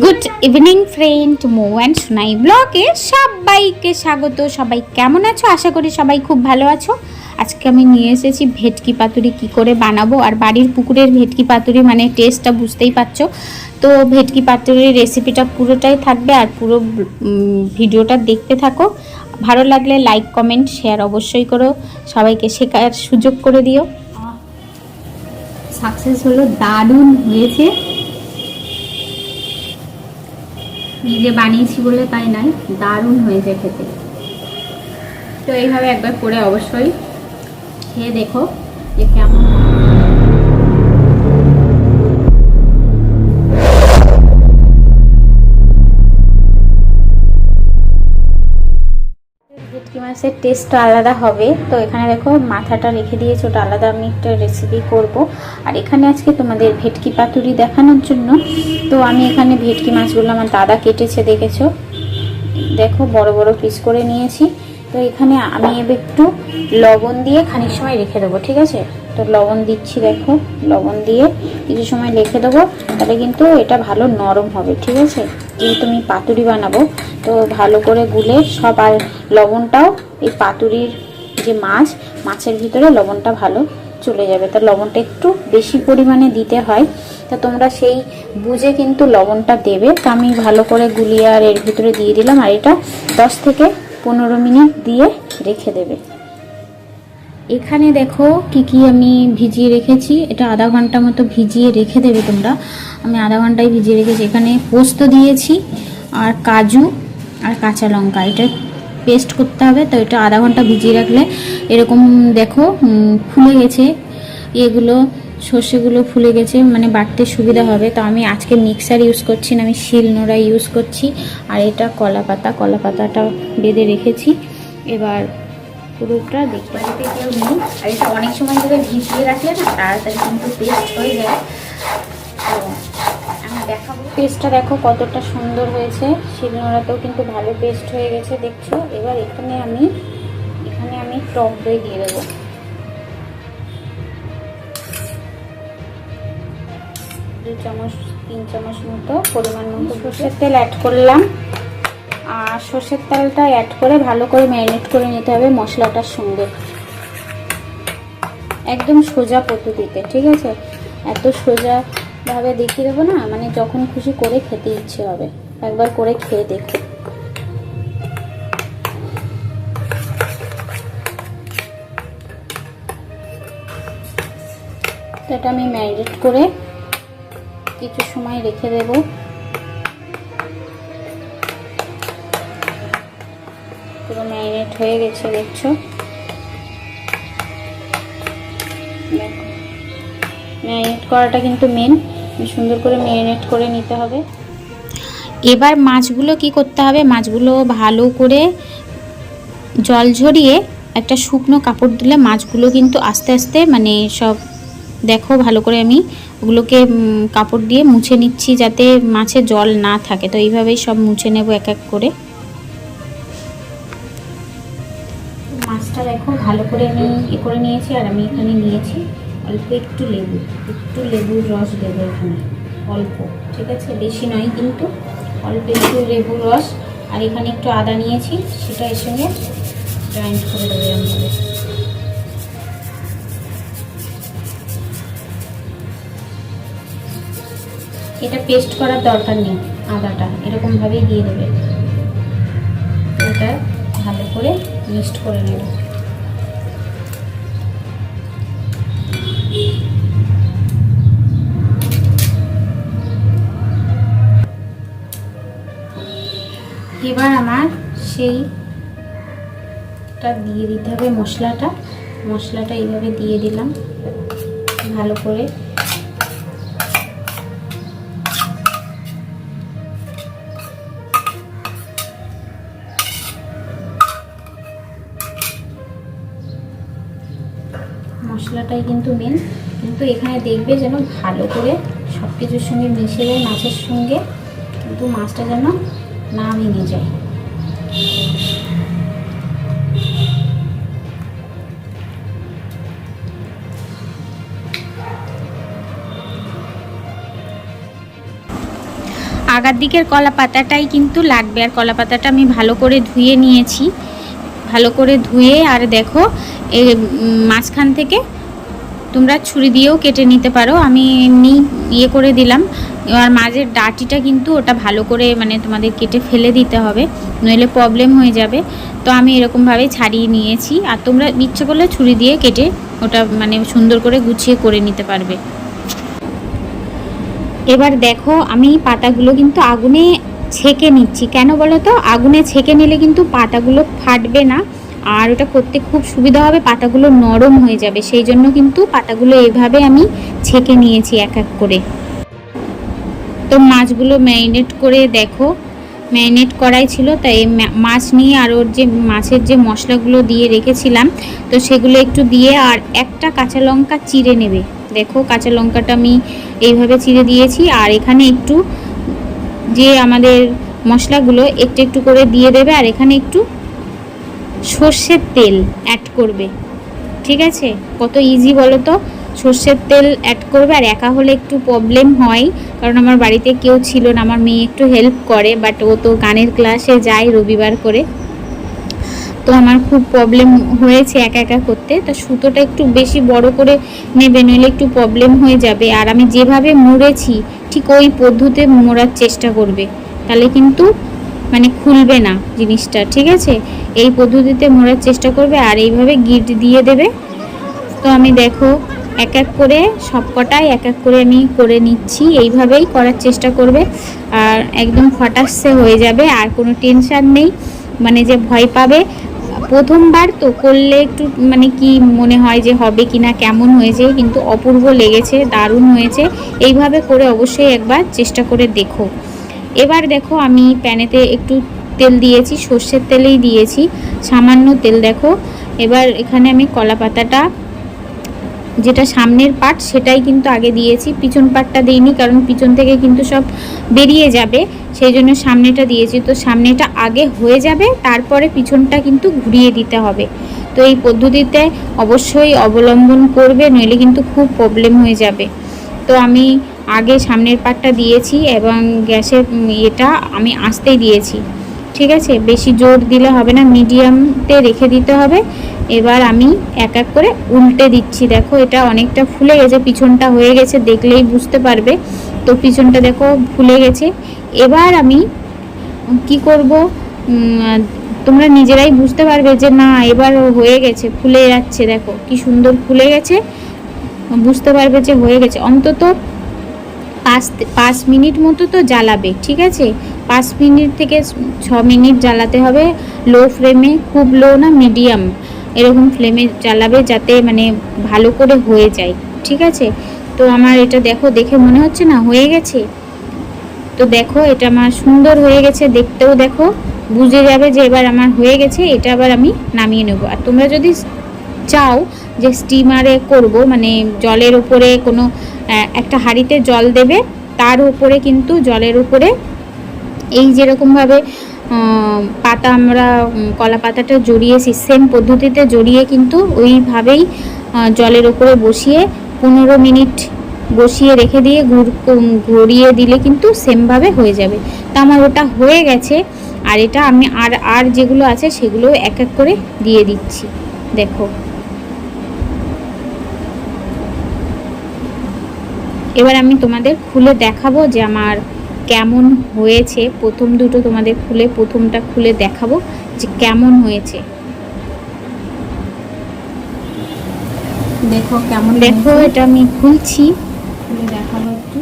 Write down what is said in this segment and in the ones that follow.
Good evening friend, Mo and Sonai ব্লগে সবাইকে স্বাগত। সবাই কেমন আছো? আশা করি সবাই খুব ভালো আছো। আজকে আমি নিয়ে এসেছি ভেটকি পাতুরি কী করে বানাবো। আর বাড়ির পুকুরের ভেটকি পাতুরি মানে টেস্টটা বুঝতেই পারছো। তো ভেটকি পাতুরির রেসিপিটা পুরোটাই থাকবে, আর পুরো ভিডিওটা দেখতে থাকো। ভালো লাগলে লাইক কমেন্ট শেয়ার অবশ্যই করো, সবাইকে শেখার সুযোগ করে দিও। সাকসেস হলো, দারুণ হয়েছে। নিজে বানিয়েছি বলে তাই নয়, দারুণ হয়েছে খেতে। তো এইভাবে একবার করে অবশ্যই খেয়ে দেখো যে কেমন। ভেটকি মাছের টেস্টটা আলাদা হবে। তো এখানে দেখো মাথাটা রেখে দিয়েছি, ওটা আলাদা আমি একটা রেসিপি করব। আর এখানে আজকে তোমাদের ভেটকি পাতুরি দেখানোর জন্য তো আমি এখানে ভেটকি মাছগুলো আমার দাদা কেটেছে, দেখেছো, দেখো বড় বড় পিস করে নিয়েছি। তো এখানে আমি এবার একটু লবণ দিয়ে খানিক সময় রেখে দেবো, ঠিক আছে? তো লবণ দিচ্ছি, দেখো লবণ দিয়ে কিছু সময় রেখে দেবো, তাহলে কিন্তু এটা ভালো নরম হবে, ঠিক আছে? যেহেতু আমি পাতুরি বানাবো তো ভালো করে গুলে সব, আর লবণটাও এই পাতুরির যে মাছের ভিতরে লবণটা ভালো চলে যাবে। তা লবণটা একটু বেশি পরিমাণে দিতে হয়, তা তোমরা সেই বুঝে কিন্তু লবণটা দেবে। তা আমি ভালো করে গুলিয়ে আর এর ভিতরে দিয়ে দিলাম, আর এটা 10 থেকে 15 মিনিট দিয়ে রেখে দেবে। এখানে দেখো কি কি আমি ভিজিয়ে রেখেছি, এটা আধা ঘন্টা মতো ভিজিয়ে রেখে দেবে তোমরা। আমি আধা ঘন্টায় ভিজিয়ে রেখেছি। এখানে পোস্ত দিয়েছি আর কাজু আর কাঁচা লঙ্কা, এটা পেস্ট করতে হবে। তো এটা আধা ঘন্টা ভিজিয়ে রাখলে এরকম দেখো ফুলে গেছে, এগুলো সর্ষেগুলো ফুলে গেছে, মানে বাটতে সুবিধা হবে। তো আমি আজকে মিক্সার ইউজ করছি না, আমি শিলনোড়া ইউজ করছি। আর এটা কলা পাতাটা বেঁধে রেখেছি। এবার পুরোটা দেখতে পাচ্ছি কেউ নেই। আর এটা অনেক সময় ধরে ভিজিয়ে রাখলে না তাড়াতাড়ি কিন্তু পেস্ট হয়ে যায়। তো আমি দেখাবো পেস্টটা, দেখো কতটা সুন্দর হয়েছে। শিলনোড়াতেও কিন্তু ভালো পেস্ট হয়ে গেছে, দেখছো। এবার এখানে আমি টক দই দিয়ে দেবো, 3 চামচ মতো পরিমাণ মতো সর্ষের তেল অ্যাড করলাম। আর সর্ষের তেলটা অ্যাড করে ভালো করে ম্যারিনেট করে নিতে হবে মশলাটার সঙ্গে, একদম সোজা পদ্ধতিতে, ঠিক আছে? এত সোজাভাবে দেখিয়ে দেবো না, মানে যখন খুশি করে খেতে ইচ্ছে হবে। একবার করে খেয়ে দেখো। তো এটা আমি ম্যারিনেট করে কিছু সময় রেখে দেব। পুরো ম্যারিনেট হয়ে গেছে, দেখছো। ম্যারিনেট করাটা কিন্তু মেন, সুন্দর করে ম্যারিনেট করে নিতে হবে। এবার মাছগুলো কি করতে হবে, মাছগুলো ভালো করে জল ঝরিয়ে একটা শুকনো কাপড় দিলে মাছগুলো কিন্তু আস্তে আস্তে মানে সব, দেখো ভালো করে আমি ওগুলোকে কাপড় দিয়ে মুছে নিচ্ছি যাতে মাছে জল না থাকে। তো এইভাবেই সব মুছে নেব এক এক করে। মাছটা দেখো ভালো করে আমি করে নিয়েছি। আর আমি এখানে নিয়েছি অল্প একটু লেবুর রস দেবো এখানে, অল্প, ঠিক আছে? বেশি নয় কিন্তু, অল্প একটু লেবুর রস। আর এখানে একটু আদা নিয়েছি, সেটা এর সঙ্গে গ্রাইন্ড করে দেবো এরকমভাবে। এটা পেস্ট করার দরকার নেই, আদাটা এরকমভাবেই দিয়ে দেবে। এটা ভালো করে মিক্সড করে নেব। এবার আমার সেইটা দিয়ে দিতে হবে মশলাটা এইভাবে দিয়ে দিলাম ভালো করে। মশলাটাই কিন্তু মেন, কিন্তু এখানে দেখবে যেন ভালো করে সব কিছুর সঙ্গে মিশে যায় মাছের সঙ্গে, কিন্তু মাছটা যেন না ভেঙে যায়। আগার দিকের কলা পাতাটাই কিন্তু লাগবে। আর কলা পাতাটা আমি ভালো করে ধুয়ে নিয়েছি, ভালো করে ধুয়ে। আর দেখো এই মাঝখান থেকে তোমরা ছুরি দিয়েও কেটে নিতে পারো, আমি এমনি ইয়ে করে দিলাম। এবার মাঝের ডাঁটিটা কিন্তু ওটা ভালো করে মানে তোমাদের কেটে ফেলে দিতে হবে, নইলে প্রবলেম হয়ে যাবে। তো আমি এরকমভাবে ছাড়িয়ে নিয়েছি। আর তোমরা ইচ্ছে করলে ছুরি দিয়ে কেটে ওটা মানে সুন্দর করে গুছিয়ে করে নিতে পারবে। এবার দেখো আমি পাতাগুলো কিন্তু আগুনে ছেঁকে নিচ্ছি। কেন বলো তো? আগুনে ছেঁকে নিলে কিন্তু পাতাগুলো ফাটবে না, আর ওটা করতে খুব সুবিধা হবে, পাতাগুলো নরম হয়ে যাবে। সেই জন্য কিন্তু পাতাগুলো এইভাবে আমি ছেঁকে নিয়েছি এক এক করে। তো মাছগুলো ম্যারিনেট করে দেখো, ম্যারিনেট করাই ছিল, তাই মাছ নিয়ে আর ওর যে মাছের যে মশলাগুলো দিয়ে রেখেছিলাম তো সেগুলো একটু দিয়ে, আর একটা কাঁচা লঙ্কা চিড়ে নেবে। দেখো কাঁচা লঙ্কাটা আমি এইভাবে চিড়ে দিয়েছি। আর এখানে একটু যে আমাদের মশলাগুলো একটু একটু করে দিয়ে দেবে। আর এখানে একটু সর্ষের তেল অ্যাড করবে, ঠিক আছে? কত ইজি বলো তো, সর্ষের তেল অ্যাড করবে। আর একা হলে একটু প্রবলেম হয়, কারণ আমার বাড়িতে কেউ ছিল না, আমার মেয়ে একটু হেল্প করে, বাট ও তো গানের ক্লাসে যায় রবিবার করে, তো আমার খুব প্রবলেম হয়েছে একা একা করতে। তো সুতোটা একটু বেশি বড় করে নেবে, নইলে একটু প্রবলেম হয়ে যাবে। আর আমি যেভাবে মুড়েছি ঠিক ওই পদ্ধতিতে মোড়ার চেষ্টা করবে, তাহলে কিন্তু মানে খুলবে না জিনিসটা, ঠিক আছে? এই পদ্ধতিতে মোড়ার চেষ্টা করবে। আর এইভাবে গিট দিয়ে দেবে। তো আমি দেখো এক এক করে সবকটাই এক এক করে আমি করে নিচ্ছি, এইভাবেই করার চেষ্টা করবে। আর একদম ফটাসে হয়ে যাবে, আর কোনো টেনশান নেই, মানে যে ভয় পাবে। প্রথমবার তো করলে একটু মানে কি মনে হয় যে হবে কি না, কেমন হয়েছে, কিন্তু অপূর্ব লেগেছে, দারুণ হয়েছে। এইভাবে করে অবশ্যই একবার চেষ্টা করে দেখো। এবার দেখো আমি প্যানেতে একটু তেল দিয়েছি, সর্ষের তেলেই দিয়েছি, সামান্য তেল। দেখো এবার এখানে আমি কলা পাতাটা, যেটা সামনের পার্ট সেটাই কিন্তু আগে দিয়েছি, পিছন পার্টটা দিইনি, কারণ পিছন থেকে কিন্তু সব বেরিয়ে যাবে, সেই জন্য সামনেটা দিয়েছি। তো সামনেটা আগে হয়ে যাবে, তারপরে পিছনটা কিন্তু ঘুরিয়ে দিতে হবে। তো এই পদ্ধতিতে অবশ্যই অবলম্বন করবে, নইলে কিন্তু খুব প্রবলেম হয়ে যাবে। তো আমি আগে সামনের পার্টটা দিয়েছি এবং গ্যাসের এটা আমি আস্তেই দিয়েছি, ঠিক আছে? বেশি জোর দিলে হবে না, মিডিয়ামতে রেখে দিতে হবে। এবার আমি এক এক করে উল্টে দিচ্ছি। দেখো এটা অনেকটা ফুলে গেছে, পিছনটা হয়ে গেছে, দেখলেই বুঝতে পারবে। তো পিছনটা দেখো ফুলে গেছে। এবার আমি কি করব, তোমরা নিজেরাই বুঝতে পারবে যে না এবার হয়ে গেছে, ফুলে যাচ্ছে। দেখো কি সুন্দর ফুলে গেছে, বুঝতে পারবে যে হয়ে গেছে। অন্তত 5 মিনিট মতো তো জ্বালাবে, ঠিক আছে? 5 মিনিট থেকে 6 মিনিট জ্বালাতে হবে, লো ফ্লেমে, খুব লো না, মিডিয়াম এরকম ফ্লেমে জ্বালাবে, যাতে মানে ভালো করে হয়ে যায়, ঠিক আছে? তো আমার এটা দেখো, দেখে মনে হচ্ছে না হয়ে গেছে? তো দেখো এটা আমার সুন্দর হয়ে গেছে, দেখতেও দেখো বুঝে যাবে যে এবার আমার হয়ে গেছে। এটা আবার আমি নামিয়ে নেব। আর তোমরা যদি চাও যে স্টিমারে করব, মানে জলের উপরে কোনো একটা হাঁড়িতে জল দেবে, তার উপরে কিন্তু জলের উপরে এই যেরকমভাবে পাতা আমরা কলা পাতাটা জড়িয়েছি, সেম পদ্ধতিতে জড়িয়ে কিন্তু ওইভাবেই জলের উপরে বসিয়ে 15 মিনিট বসিয়ে রেখে দিয়ে ঘুরিয়ে দিলে কিন্তু সেমভাবে হয়ে যাবে। তা আমার ওটা হয়ে গেছে। আর এটা আমি আর যেগুলো আছে সেগুলো এক এক করে দিয়ে দিচ্ছি। দেখো এবার আমি তোমাদের খুলে দেখাবো যে আমার কেমন হয়েছে। প্রথম দুটো তোমাদের খুলে, প্রথমটা খুলে দেখাবো যে কেমন হয়েছে। দেখো কেমন, দেখো এটা আমি খুলছি, খুলে দেখাবো একটু।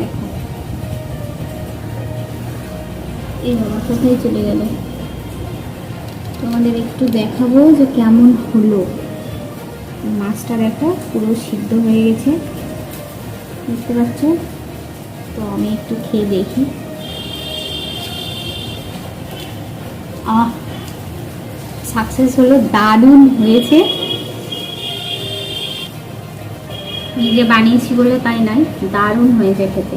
দেখো এই বাবা কোথায় চলে গেল, তোমাদের একটু দেখাবো যে কেমন হলো। মাছটা দেখো পুরো সিদ্ধ হয়ে গেছে, বুঝতে পারছো? তো আমি একটু খেয়ে দেখি। সাকসেস হলো, দারুণ হয়েছে। নিজে বানিয়েছি বলে তাই নয়, দারুণ হয়েছে খেতে।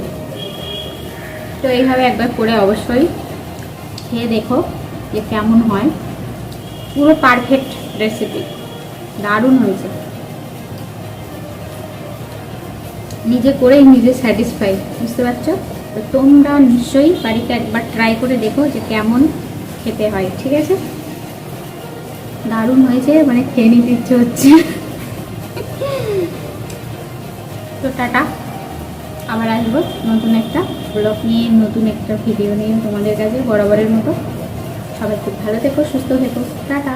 তো এইভাবে একবার করে অবশ্যই খেয়ে দেখো যে কেমন হয়। পুরো পারফেক্ট রেসিপি, দারুণ হয়েছে। নিজে করেই নিজে স্যাটিসফাই, বুঝতে পারছো? তো তোমরা নিশ্চয়ই বাড়িতে একবার ট্রাই করে দেখো যে কেমন খেতে হয়, ঠিক আছে? দারুণ হয়েছে, মানে খেয়ে নিতে ইচ্ছে হচ্ছে। তো টাটা, আবার আসবো নতুন একটা ব্লগ নিয়ে, নতুন একটা ভিডিও নিয়ে তোমাদের কাছে বরাবরের মতো। সবাই খুব ভালো থেকো, সুস্থ থেকো, টাটা।